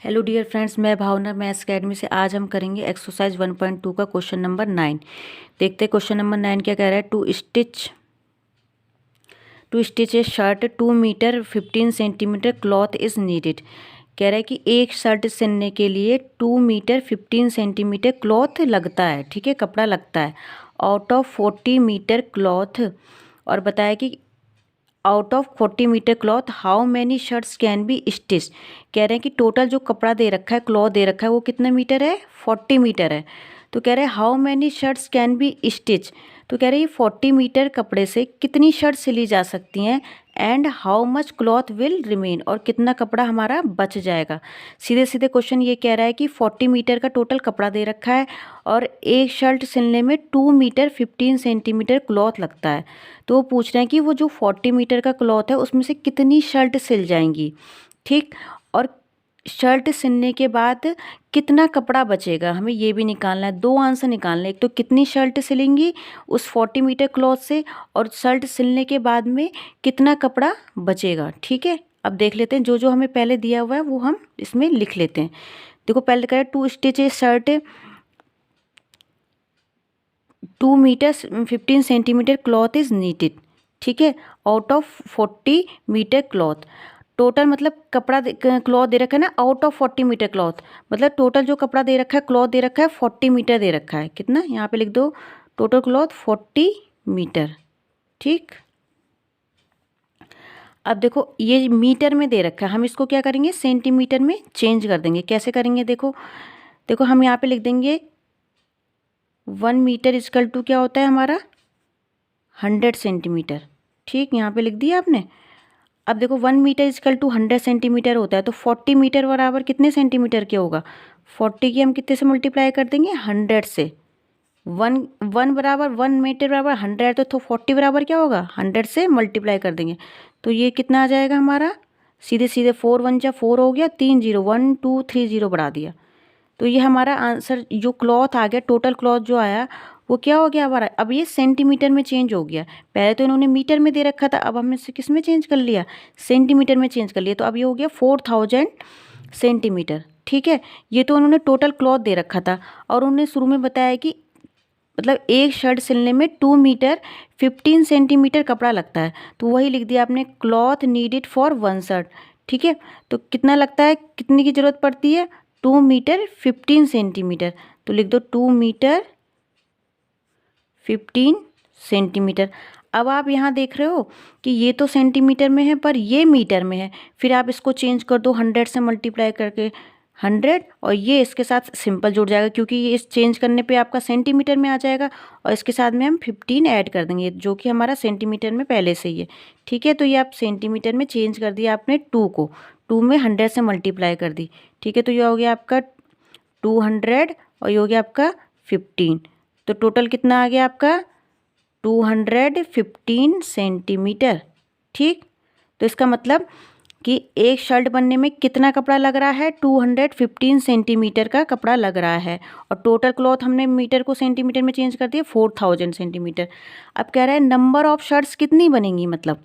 Hello dear friends, मैं भावना maths academy से। आज हम करेंगे एक्सरसाइज 1.2 का क्वेश्चन नंबर 9। देखते हैं क्वेश्चन नंबर 9 क्या कह रहा है। To stitch a shirt 2 metre 15 centimetre cloth is needed. कह रहा है कि एक शर्ट सिलने के लिए 2 मीटर 15 सेंटीमीटर क्लॉथ लगता है, ठीक है, कपड़ा लगता है। आउट ऑफ 40 मीटर क्लॉथ, और बताया कि out of 40 metre cloth how many shirts can be stitch. कह रहे हैं कि टोटल जो कपड़ा दे रखा है, क्लॉथ दे रखा है, वो कितना मीटर है, 40 मीटर है। तो कह रहे हैं how many shirts can be stitch. तो कह रहे हैं 40 मीटर कपड़े से कितनी शर्ट सिली जा सकती हैं, and how much cloth will remain, और कितना कपड़ा हमारा बच जाएगा। सीधे सीधे क्वेश्चन ये कह रहा है कि 40 मीटर का टोटल कपड़ा दे रखा है और एक शर्ट सिलने में 2 मीटर 15 सेंटीमीटर क्लॉथ लगता है। तो वो पूछ रहे हैं कि वो जो 40 मीटर का क्लॉथ है उसमें से कितनी शर्ट सिल जाएंगी, ठीक, और शर्ट सिलने के बाद कितना कपड़ा बचेगा, हमें ये भी निकालना है। दो आंसर निकालना है, एक तो कितनी शर्ट सिलेंगी उस 40 मीटर क्लॉथ से, और शर्ट सिलने के बाद में कितना कपड़ा बचेगा, ठीक है। अब देख लेते हैं, जो जो हमें पहले दिया हुआ है वो हम इसमें लिख लेते हैं। देखो पहले कह रहे हैं to stitch a shirt 2 metre 15 centimetre cloth is needed, ठीक है, out of 40 metre cloth. Total मतलब कपड़ा क्लॉथ दे रखा है ना, आउट ऑफ 40 मीटर क्लॉथ, मतलब टोटल जो कपड़ा दे रखा है, क्लॉथ दे रखा है 40 मीटर दे रखा है। कितना, यहाँ पे लिख दो, टोटल क्लॉथ 40 मीटर, ठीक। अब देखो ये मीटर में दे रखा है, हम इसको क्या करेंगे, सेंटीमीटर में चेंज कर देंगे। कैसे करेंगे, देखो देखो हम यहाँ पे लिख देंगे 1 मीटर इजकल टू क्या होता है हमारा 100 सेंटीमीटर, ठीक, यहाँ पे लिख दिया आपने। अब देखो 1 मीटर इजकल टू 100 सेंटीमीटर होता है, तो 40 मीटर बराबर कितने सेंटीमीटर के होगा, 40 की हम कितने से मल्टीप्लाई कर देंगे, 100 से। वन वन बराबर 1 मीटर बराबर 100, तो 40 बराबर क्या होगा, 100 से मल्टीप्लाई कर देंगे। तो ये कितना आ जाएगा हमारा, सीधे सीधे 4 1 जा 4 हो गया, 3 0 1 2 3 0 बढ़ा दिया। तो ये हमारा आंसर जो क्लॉथ आ गया, टोटल क्लॉथ जो आया वो क्या हो गया हमारा, अब ये सेंटीमीटर में चेंज हो गया। पहले तो इन्होंने मीटर में दे रखा था, अब हमने इसे किस में चेंज कर लिया, सेंटीमीटर में चेंज कर लिया। तो अब ये हो गया 4000 सेंटीमीटर, ठीक है। ये तो उन्होंने टोटल क्लॉथ दे रखा था, और उन्होंने शुरू में बताया कि मतलब एक शर्ट सिलने में 2 मीटर 15 सेंटीमीटर कपड़ा लगता है। तो वही लिख दिया आपने, क्लॉथ नीडेड फॉर 1 शर्ट, ठीक है। तो कितना लगता है, कितनी की ज़रूरत पड़ती है, 2 मीटर 15 सेंटीमीटर। तो लिख दो 2 मीटर 15 सेंटीमीटर। अब आप यहाँ देख रहे हो कि ये तो सेंटीमीटर में है पर ये मीटर में है, फिर आप इसको चेंज कर दो 100 से मल्टीप्लाई करके, 100, और ये इसके साथ सिंपल जुड़ जाएगा क्योंकि ये इस चेंज करने पे आपका सेंटीमीटर में आ जाएगा, और इसके साथ में हम 15 ऐड कर देंगे जो कि हमारा सेंटीमीटर में पहले से ही है, ठीक है। तो ये आप सेंटीमीटर में चेंज कर दिया आपने 2 को, 2 में 100 से मल्टीप्लाई कर दी, ठीक है। तो ये हो गया आपका 200, और ये हो गया आपका 15। तो टोटल कितना आ गया आपका 215 सेंटीमीटर, ठीक। तो इसका मतलब कि एक शर्ट बनने में कितना कपड़ा लग रहा है, 215 सेंटीमीटर का कपड़ा लग रहा है, और टोटल क्लॉथ हमने मीटर को सेंटीमीटर में चेंज कर दिया 4000 सेंटीमीटर। अब कह रहा है नंबर ऑफ शर्ट्स कितनी बनेंगी, मतलब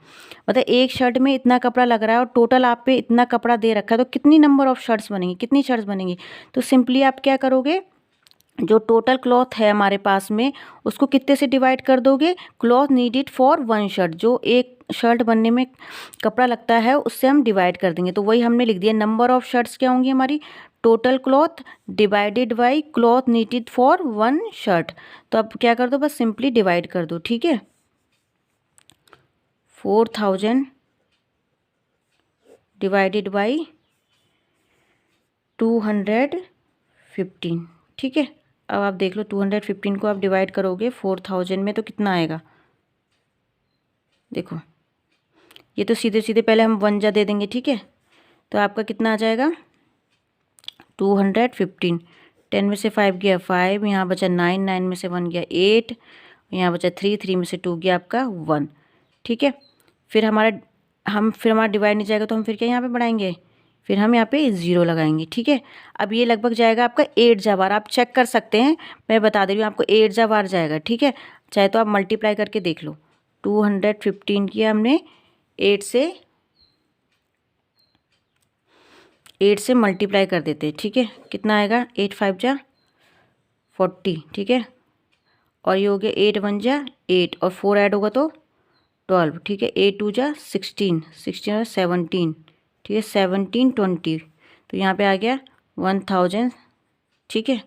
एक शर्ट में इतना कपड़ा लग रहा है और टोटल आप पे इतना कपड़ा दे रखा है, तो कितनी नंबर ऑफ शर्ट्स बनेंगी, कितनी शर्ट्स बनेंगी। तो सिंपली आप क्या करोगे, जो टोटल क्लॉथ है हमारे पास में उसको कितने से डिवाइड कर दोगे, क्लॉथ नीडेड फॉर 1 शर्ट, जो एक शर्ट बनने में कपड़ा लगता है उससे हम डिवाइड कर देंगे। तो वही हमने लिख दिया, नंबर ऑफ शर्ट्स क्या होंगी हमारी, total cloth divided by cloth needed for 1 shirt. तो अब क्या कर दो, बस सिंपली डिवाइड कर दो, ठीक है। 4000 डिवाइडेड बाई 215, ठीक है। अब आप देख लो 215 को आप डिवाइड करोगे 4000 में तो कितना आएगा, देखो ये तो सीधे सीधे पहले हम 1 जा दे देंगे, ठीक है। तो आपका कितना आ जाएगा 215, 10 में से 5 गया 5, यहाँ बचा 9, 9 में से 1 गया 8, यहाँ बचा 3, 3 में से 2 गया आपका 1, ठीक है। फिर हमारा डिवाइड नहीं जाएगा तो हम फिर क्या यहाँ पे बढ़ाएंगे, फिर हम यहाँ पे 0 लगाएंगे, ठीक है। अब ये लगभग जाएगा आपका 8 जा बार, आप चेक कर सकते हैं, मैं बता दे रही हूँ आपको 8 जा बार जाएगा, ठीक है। चाहे तो आप मल्टीप्लाई करके देख लो, 215 किया हमने 8 से, 8 से मल्टीप्लाई कर देते हैं, ठीक है। कितना आएगा, 8 5 जा 40, ठीक है। और ये हो गया 8 1 जा 8 और 4 ऐड होगा तो 12, ठीक है। 8 2 जा 16, 16 और 17, ठीक है। 17 20, तो यहाँ पे आ गया 1000, ठीक है।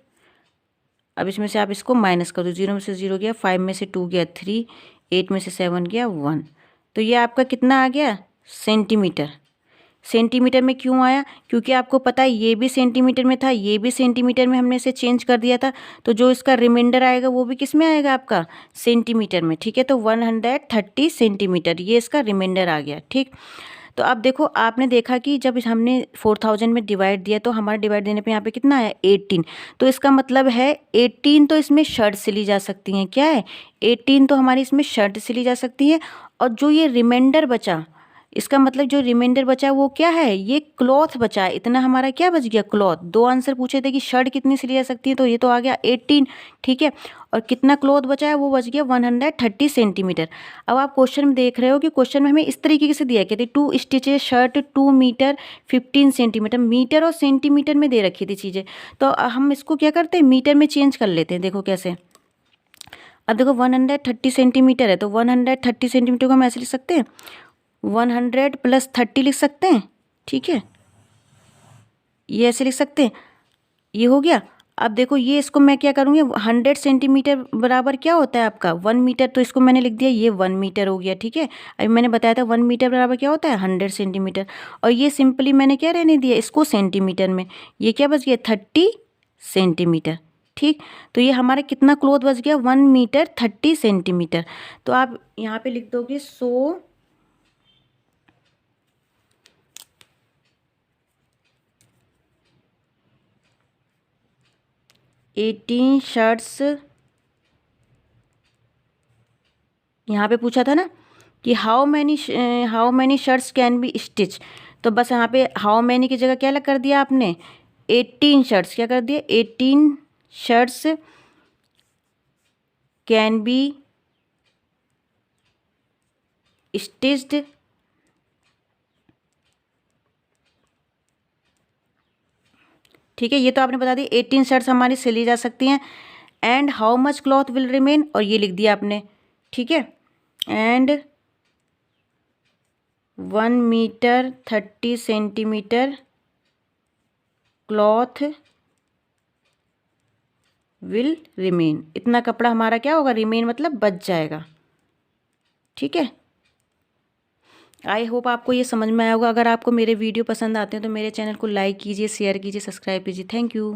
अब इसमें से आप इसको माइनस कर दो, 0 में से 0 गया, 5 में से 2 गया 3, 8 में से 7 गया 1, तो ये आपका कितना आ गया, सेंटीमीटर। सेंटीमीटर में क्यों आया, क्योंकि आपको पता है ये भी सेंटीमीटर में था, ये भी सेंटीमीटर में हमने इसे चेंज कर दिया था, तो जो इसका रिमाइंडर आएगा वो भी किस में आएगा, आपका सेंटीमीटर में, ठीक है। तो 130 सेंटीमीटर ये इसका रिमाइंडर आ गया, ठीक। तो अब देखो, आपने देखा कि जब हमने 4000 में डिवाइड दिया तो हमारा डिवाइड देने पे यहाँ पे कितना आया, 18। तो इसका मतलब है 18 तो इसमें शर्ट से ली जा सकती हैं, क्या है, 18 तो हमारी इसमें शर्ट से ली जा सकती है। और जो ये रिमाइंडर बचा, इसका मतलब जो रिमाइंडर बचा वो क्या है, ये क्लॉथ बचा है, इतना हमारा क्या बच गया, क्लॉथ। दो आंसर पूछे थे कि शर्ट कितनी सी ली जा सकती है, तो ये तो आ गया 18, ठीक है। और कितना क्लॉथ बचा है, वो बच गया 130 सेंटीमीटर। अब आप क्वेश्चन में देख रहे हो कि क्वेश्चन में हमें इस तरीके से दिया, कहते 2 stitches shirt 2 metre 15 centimetre, metre और सेंटीमीटर में दे रखी थी चीज़ें। तो हम इसको क्या करते हैं, मीटर में चेंज कर लेते हैं। देखो कैसे, अब देखो 130 सेंटीमीटर है, तो 130 सेंटीमीटर को हम ऐसे लिख सकते हैं, 100 + 30 लिख सकते हैं, ठीक है। ये ऐसे लिख सकते हैं, ये हो गया। अब देखो ये इसको मैं क्या करूँगी, 100 सेंटीमीटर बराबर क्या होता है आपका 1 मीटर, तो इसको मैंने लिख दिया, ये 1 मीटर हो गया, ठीक है। अभी मैंने बताया था 1 मीटर बराबर क्या होता है, 100 सेंटीमीटर। और ये सिंपली मैंने क्या रहने दिया, इसको सेंटीमीटर में, ये क्या बच गया 30 सेंटीमीटर, ठीक। तो ये हमारा कितना क्लॉथ बच गया, 1 मीटर 30 सेंटीमीटर। तो आप यहाँ पे लिख दोगे 100 18 शर्ट्स, यहाँ पे पूछा था ना कि how many shirts can be stitch, तो बस यहाँ पे हाउ मैनी की जगह क्या लग कर दिया आपने, 18 शर्ट्स, क्या कर दिया, 18 शर्ट्स कैन बी स्टिच्ड, ठीक है। ये तो आपने बता दी 18 शर्ट्स हमारी सिली जा सकती हैं। And how much cloth will remain, और ये लिख दिया आपने, ठीक है। And 1 metre 30 centimetre cloth will remain, इतना कपड़ा हमारा क्या होगा, रिमेन मतलब बच जाएगा, ठीक है। आई होप आपको ये समझ में आया होगा। अगर आपको मेरे वीडियो पसंद आते हैं तो मेरे चैनल को लाइक कीजिए, शेयर कीजिए, सब्सक्राइब कीजिए। Thank you.